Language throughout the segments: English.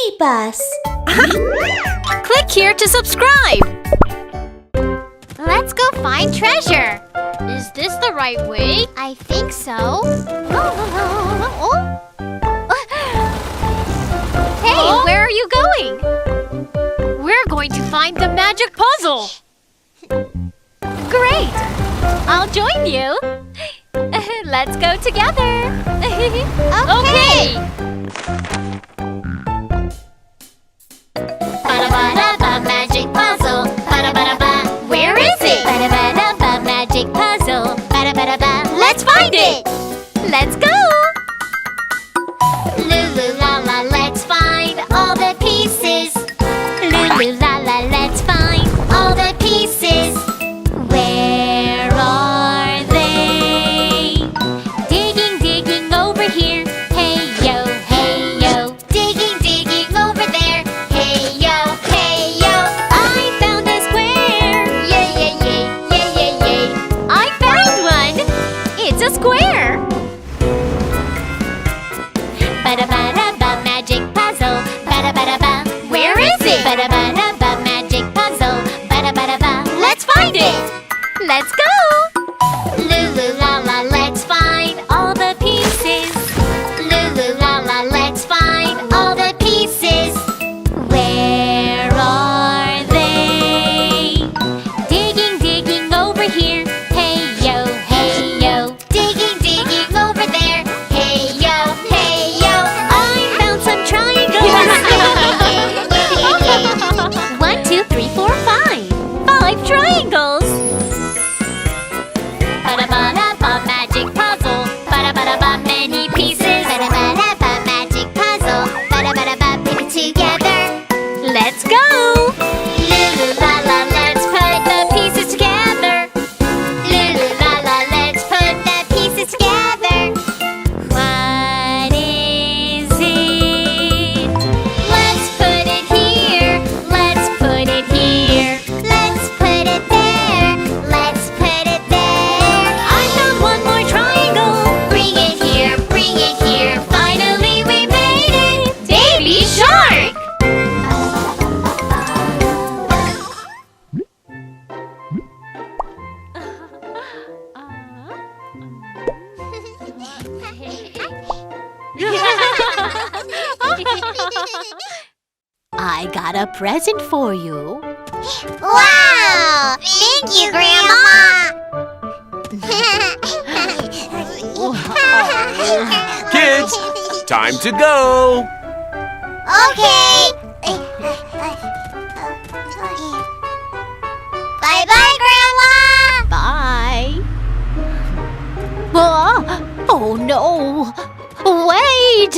BabyBus. Click here to subscribe. Let's go find treasure. Is this the right way? I think so. Hey, where are you going? We're going to find the magic puzzle. Great! I'll join you. Let's go together. Okay. Ba-da-ba-da-ba, magic puzzle. Ba-da-ba-da-ba. Where is it? Ba-da-ba-da-ba, magic puzzle. Ba-da-ba-da-ba. Let's find it. Let's go. Lulu-la-la, let's find all the pieces. Lulu-la-la, let's find all the pieces. Where are they? Digging, digging over here. Hey yo, hey yo. Digging, digging over there. Hey yo, hey yo. I found a square. Yay, yay, yay, yay, yay, yay. I found one. It's a square. Ba-da-ba-da-ba, magic puzzle. Ba-da-ba-da-ba. Where is it? Ba-da-ba-da-ba, magic puzzle. Ba-da-ba-da-ba. Let's find it. Let's go. Lulu-la-la, let's find all the pieces. Lulu-la-la, let's find all the pieces. Where are they? Digging, digging over here. Hey yo, hey yo. Digging, digging over there. Hey yo, hey yo. I found some triangles. 1, 2, 3, 4, 5. 5 triangles. Ba-da-ba-da-ba, magic puzzle. Ba-da-ba-da-ba, many pieces. Ba-da-ba-da-ba, magic puzzle. Ba-da-ba-da-ba, put it together. Let's go! Lulu-la-la, let's put the pieces together. Lulu-la-la, let's put the pieces together. What is it? Let's put it here. Let's put it here. Let's put it there. Let's put it there. I found one more triangle. Bring it here. Bring it here. Finally, we made it. Baby shark. I got a present for you. Wow! Thank you, Grandma! Kids, time to go! Okay! Bye-bye, Grandma! Bye. Oh no! Wait!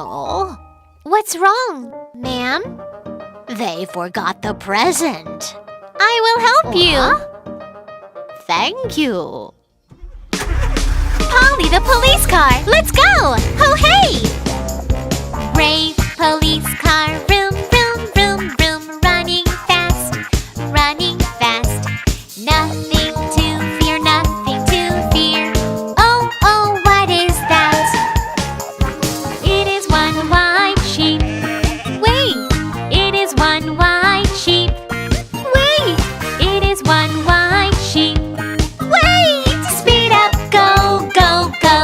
Oh, what's wrong, ma'am? They forgot the present. I will help you. Thank you. Polly, the police car. Let's go. Oh, hey! Brave police car. Vroom, vroom, vroom, vroom. Running fast. Running fast. Nothing to fear. Nothing to fear. Oh, oh, what is that? It is one white sheep. Wait, it is one white sheep. Wait, it is one white sheep. Wait, speed up, go, go, go.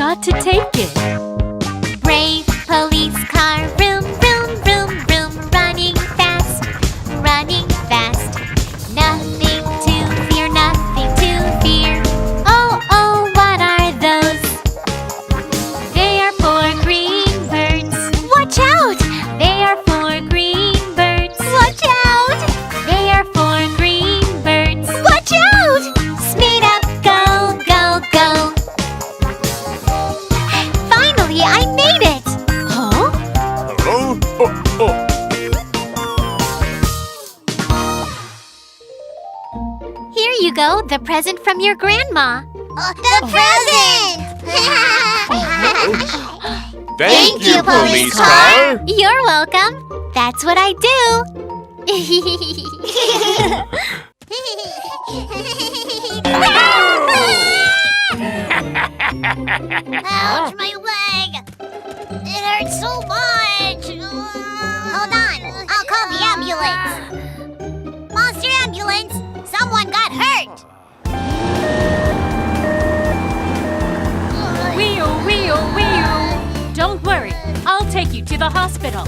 got to take it. Brave police car, vroom, vroom, vroom, vroom, running fast, running fast. Nothing to fear, nothing to fear. Oh, oh, what are those? They are four green birds. Watch out! They are four green birds. Watch out! They are four green birds. Watch out! Speed up, go, go, go. Finally, I made it! Huh? Oh, oh, oh. Here you go, the present from your grandma. The present! Thank you, police car. You're welcome. That's what I do. Ouch, my leg! It hurts so much! Hold on, I'll call the ambulance. Monster ambulance! Someone got hurt! Wheel, wheel, wheel. Don't worry, I'll take you to the hospital.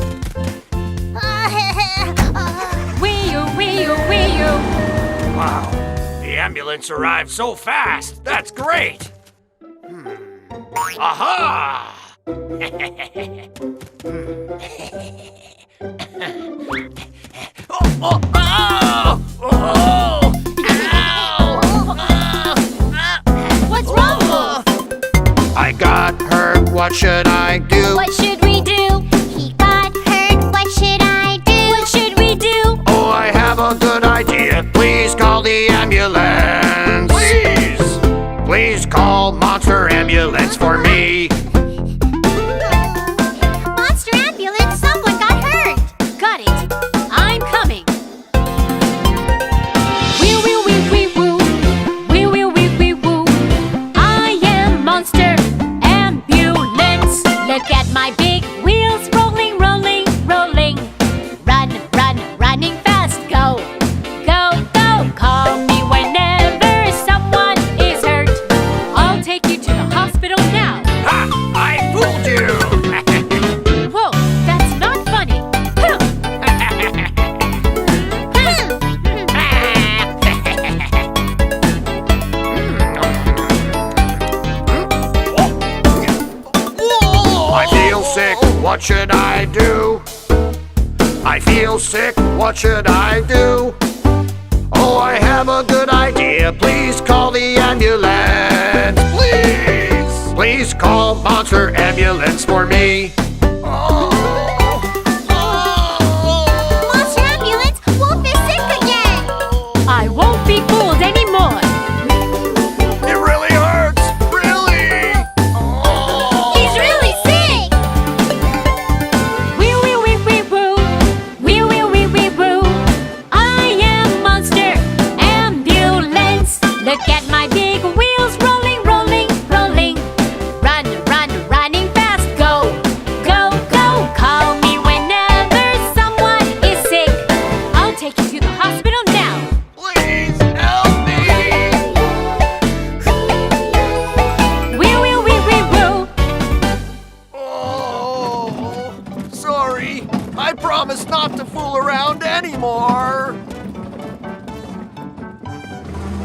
Wheel, wheel, wheel. Wow, the ambulance arrived so fast. That's great. Aha! Oh, oh, oh, oh, What's wrong? I got hurt. What should I do? What should we do? He got hurt, what should I do? What should we do? Oh, I have a good idea. Please call the ambulance. Please. Please call Monster Ambulance for me. Monster ambulance, someone got hurt! Got it. I'm coming. Wheel, wheel, wheel, wheel, wheel. Wheel, wheel, wheel, wheel, wheel. I am Monster Ambulance. Look at my big wheels rolling, rolling, rolling. Run, run, running fast. Go, go, go. Call me whenever someone is hurt. I'll take you to the hospital now. Ha! I fooled you. Whoa, that's not funny. I feel sick, what should I do? I feel sick, what should I do? Oh, I have a good idea. Please call the ambulance. Please. Please call Monster Ambulance for me. Monster ambulance, Wolf is sick again! I won't be fooled anymore. It really hurts. Really. He's really sick! Wheel, wheel, wheel, wheel, whoo. Wheel, wheel, wheel, wheel, whoo. I am Monster Ambulance. Look at my big wheels rolling, rolling, rolling. Run, run, running fast. Go, go, go. Call me whenever someone is sick. I'll take you to the hospital now. Please help me. Wheel, wheel, wheel, wheel, whoo. Oh, sorry. I promise not to fool around anymore.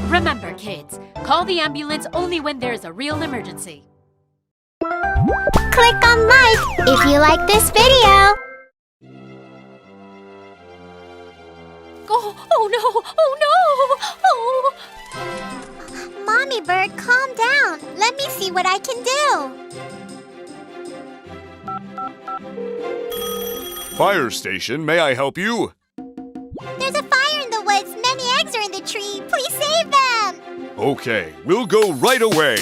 Remember, kids, call the ambulance only when there's a real emergency. Click on like if you like this video. Oh no! Oh no! Oh! Mommy Bird, calm down. Let me see what I can do. Fire station, may I help you? There's a fire in the woods. Many eggs are in the tree. Please save them. Okay, we'll go right away.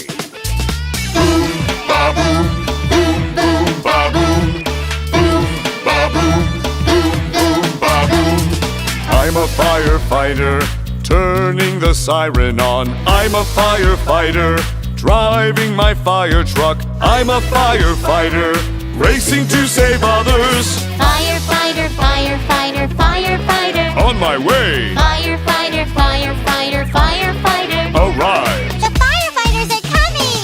I'm a firefighter, turning the siren on. I'm a firefighter, driving my fire truck. I'm a firefighter, racing to save others. Firefighter, firefighter, firefighter. On my way, Firefighter, firefighter, firefighter. arrive. The firefighters are coming.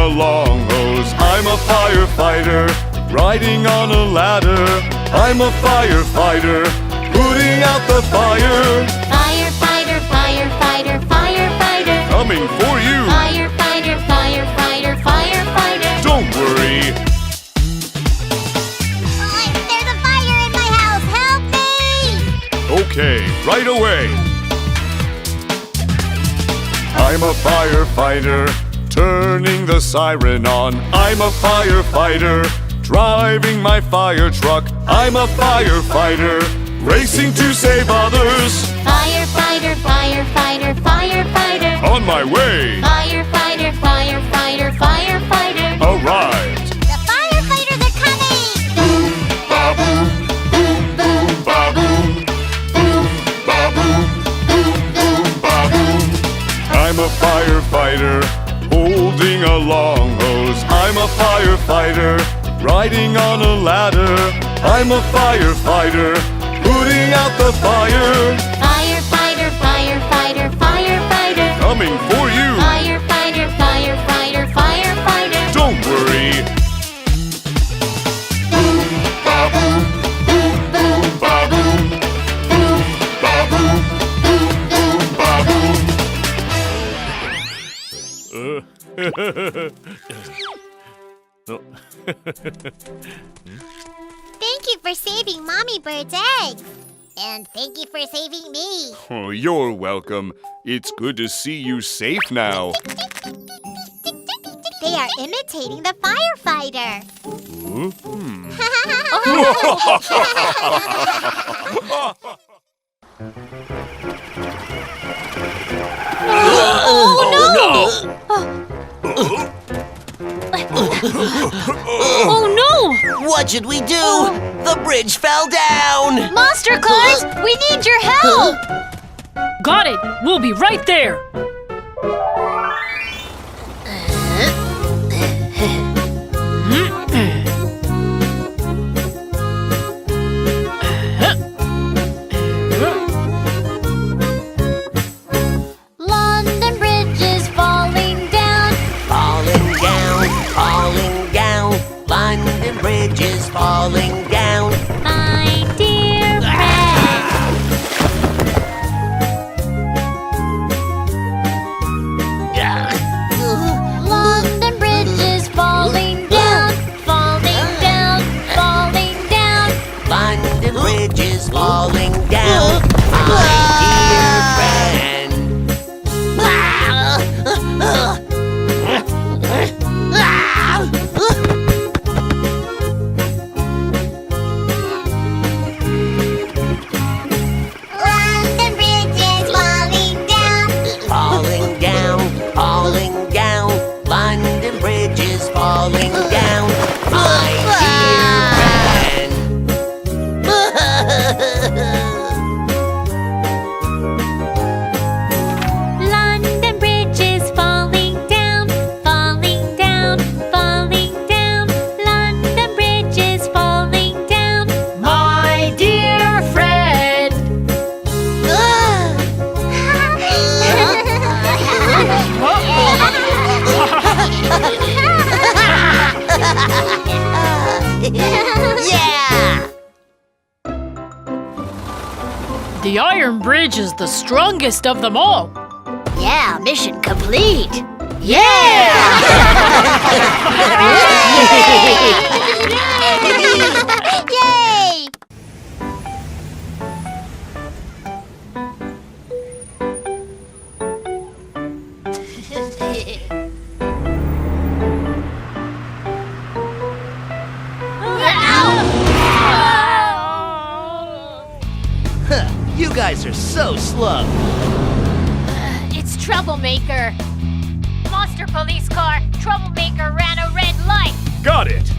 a long hose. I'm a firefighter, riding on a ladder. I'm a firefighter, putting out the fire. Firefighter, firefighter, firefighter. Coming for you. Firefighter, firefighter, firefighter. Don't worry. There's a fire in my house! Help me! Okay, right away. I'm a firefighter, turning the siren on. I'm a firefighter, driving my fire truck. I'm a firefighter, racing to save others. Firefighter, firefighter, firefighter. On my way. Firefighter, firefighter, firefighter. Arrived. The firefighters are coming! Boom, ba boom, boom, boom, ba boom, boom, ba boom, boom, boom, ba boom. I'm a firefighter, holding a long hose. I'm a firefighter, riding on a ladder. I'm a firefighter, putting out the fire. Firefighter, firefighter, firefighter. Coming for you. Firefighter, firefighter, firefighter. Don't worry. Boom, ba boom, boom, boom, ba boom, boom, ba boom, boom, boom, ba boom. Thank you for saving Mommy Bird's eggs! And thank you for saving me! Oh, you're welcome. It's good to see you safe now. They are imitating the firefighter! Oh no! What should we do? The bridge fell down! Monster cars, we need your help! Got it! We'll be right there! London Bridge is falling down. Falling down, falling down. London Bridge is falling down. My dear friend. London Bridge is falling down, falling down, falling down. London Bridge is falling down. My dear friend. London Bridge is falling down! Falling down, falling down. London Bridge is falling down. My dear friend. London Bridge is falling down, falling down, falling down. London Bridge is falling down. My dear friend! Yeah! The Iron Bridge is the strongest of them all. Yeah, mission complete! Yay! You guys are so slow. It's Troublemaker. Monster police car. Troublemaker ran a red light. Got it.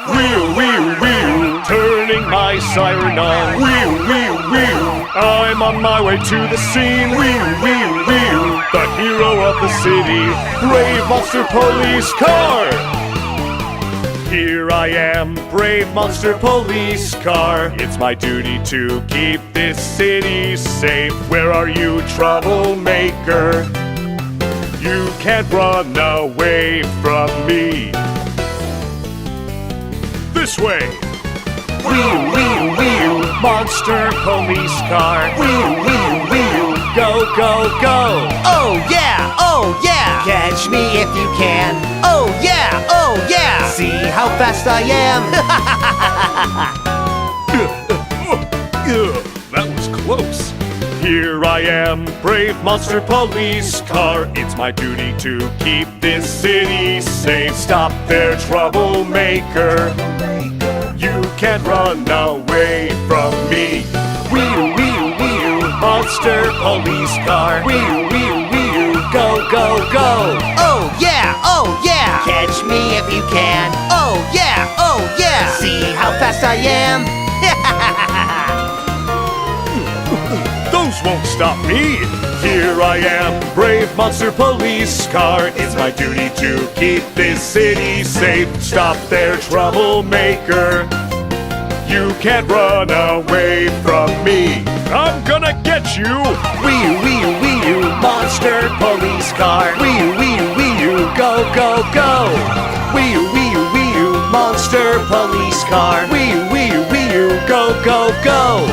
Wheel, wheel, wheel, turning my siren on. Wheel, wheel, wheel, I'm on my way to the scene. Wheel, wheel, wheel, the hero of the city, brave monster police car. Here I am, brave monster police car. It's my duty to keep this city safe. Where are you, troublemaker? You can't run away from me. This way. Wheel, wheel, wheel, monster police car. Wheel, wheel, wheel, go, go, go. Oh yeah, oh yeah. Catch me if you can. Oh yeah, oh yeah. See how fast I am. That was close. Here I am, brave monster police car. It's my duty to keep this city safe. Stop there, troublemaker. You can't run away from me. Wheel, wheel, wheel, monster police car. Wheel, wheel, wheel, go, go, go. Oh yeah, oh yeah. Catch me if you can. Oh yeah, oh yeah. See how fast I am. Those won't stop me. Here I am, brave monster police car. It's my duty to keep this city safe. Stop there, troublemaker. You can't run away from me. I'm gonna get you. Wheel, wheel, wheel, monster police car. Wheel, wheel, wheel, go, go, go. Wheel, wheel, wheel, monster police car. Wheel, wheel, wheel, go, go, go.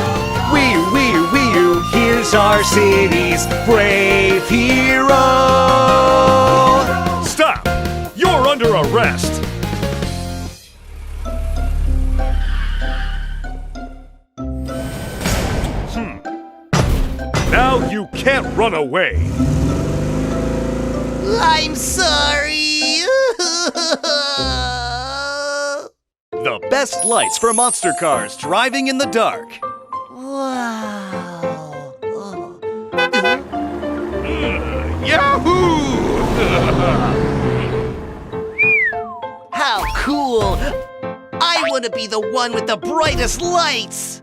Wheel, wheel, wheel, here's our city's brave hero. Stop! You're under arrest. Now you can't run away. I'm sorry. The best lights for monster cars driving in the dark. Wow. Yahoo! How cool! I want to be the one with the brightest lights.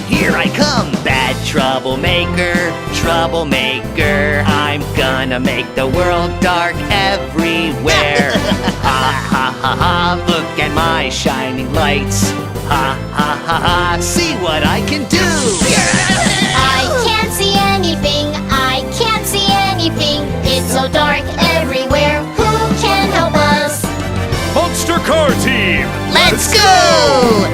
Here I come, bad troublemaker, troublemaker. I'm gonna make the world dark everywhere. Ha ha ha ha, look at my shining lights. Ha ha ha ha, see what I can do. I can't see anything, I can't see anything. It's so dark everywhere. Who can help us? Monster Car Team! Let's go!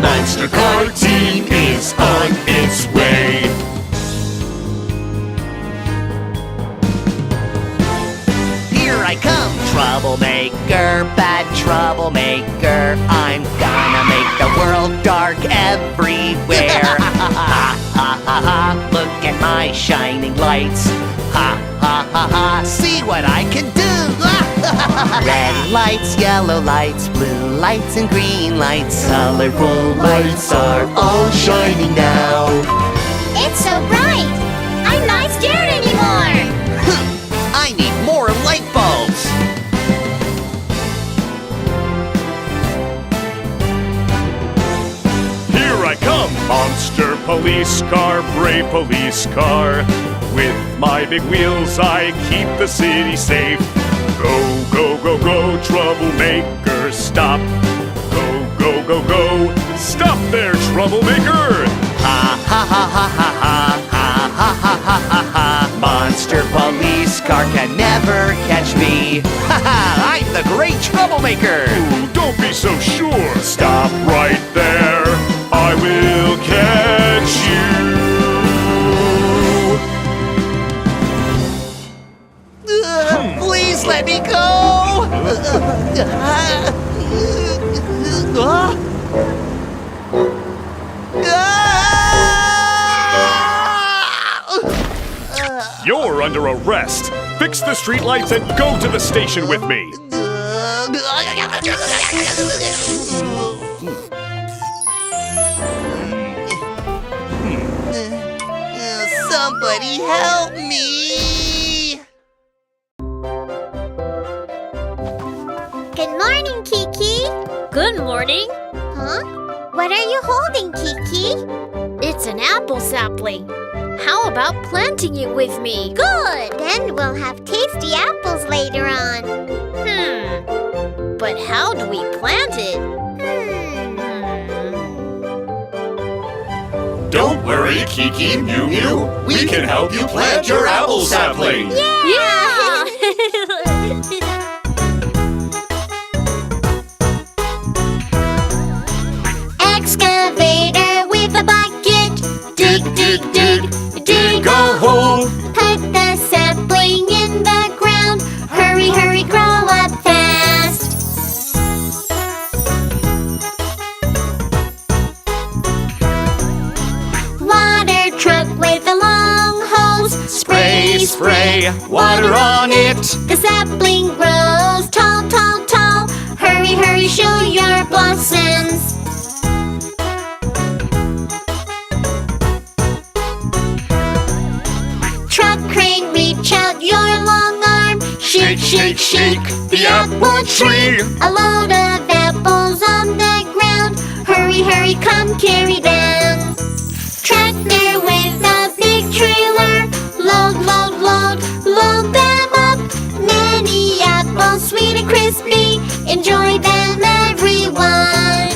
Monster Car Team is on its way. Here I come, troublemaker, bad troublemaker. I'm gonna make the world dark everywhere. Ha ha ha ha, look at my shining lights. Ha ha ha ha, see what I can do. Red lights, yellow lights, blue lights and green lights. Colorful lights are all shining now. It's so bright, I'm not scared anymore. I need more light bulbs. Here I come, monster police car, brave police car. With my big wheels I keep the city safe. Go, go, go, go, troublemaker, stop. Go, go, go, go, stop there, troublemaker. Ha ha ha ha ha ha ha ha ha ha ha ha. Monster police car can never catch me. Ha ha, I'm the great troublemaker. Ooh, don't be so sure. Stop right there. I will catch you. Please let me go. You're under arrest. Fix the streetlights and go to the station with me. Somebody help me. Good morning, Kiki. Good morning. Huh? What are you holding, Kiki? It's an apple sapling. How about planting it with me? Good! Then we'll have tasty apples later on. But how do we plant it? Don't worry, Kiki, Mew Mew. We can help you plant your apple sapling. Yeah! Excavator with a bucket. Dig, dig, dig, dig Go hole. Put the sapling in the ground. Hurry, hurry, grow up fast. Water truck with a long hose. Spray, Spray water on it. The sapling grows tall, tall, tall. Hurry, hurry, show your blossoms. Truck crane, reach out your long arm. Shake, shake, shake the apple tree. A load of apples on the ground. Hurry, hurry, come carry them. Tractor with a big trailer. Load, load, load, load them up. Many apples, sweet and crispy. Enjoy them, everyone.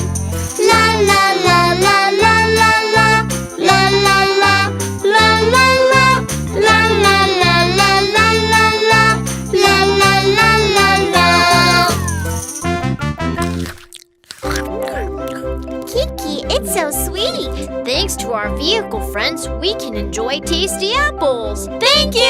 La la la la la la la. La la la la la la. La la la la la la la. La la la la la. Kiki, it's so sweet. Thanks to our vehicle friends, we can enjoy tasty apples. Thank you!